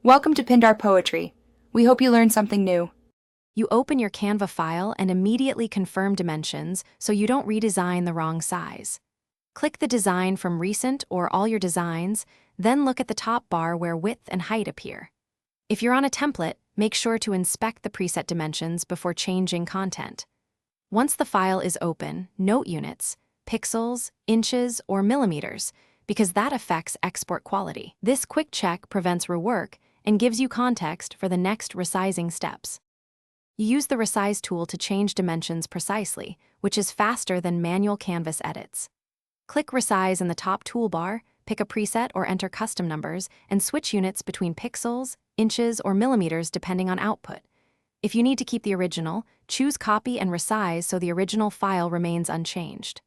Welcome to Pindar Poetry. We hope you learned something new. You open your Canva file and immediately confirm dimensions so you don't redesign the wrong size. Click the design from Recent or All Your Designs, then look at the top bar where width and height appear. If you're on a template, make sure to inspect the preset dimensions before changing content. Once the file is open, note units, pixels, inches, or millimeters, because that affects export quality. This quick check prevents rework and gives you context for the next resizing steps. You use the resize tool to change dimensions precisely, which is faster than manual canvas edits. Click Resize in the top toolbar, pick a preset or enter custom numbers, and switch units between pixels, inches, or millimeters depending on output. If you need to keep the original, choose Copy and Resize so the original file remains unchanged.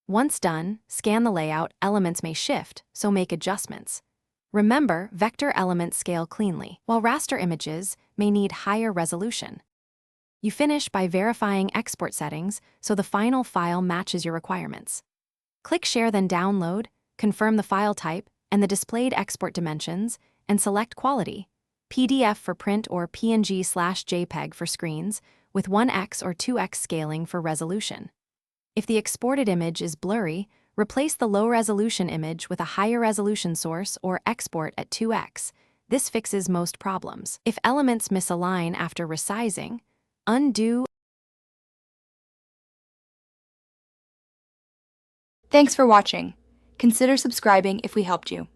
Once done, scan the layout. Elements may shift, so make adjustments. Remember, vector elements scale cleanly, while raster images may need higher resolution. You finish by verifying export settings so the final file matches your requirements. Click Share, then Download, confirm the file type and the displayed export dimensions, and select Quality, PDF for print or PNG/JPEG for screens, with 1x or 2x scaling for resolution. If the exported image is blurry, replace the low-resolution image with a higher resolution source or export at 2x. This fixes most problems. If elements misalign after resizing, undo. Thanks for watching. Consider subscribing if we helped you.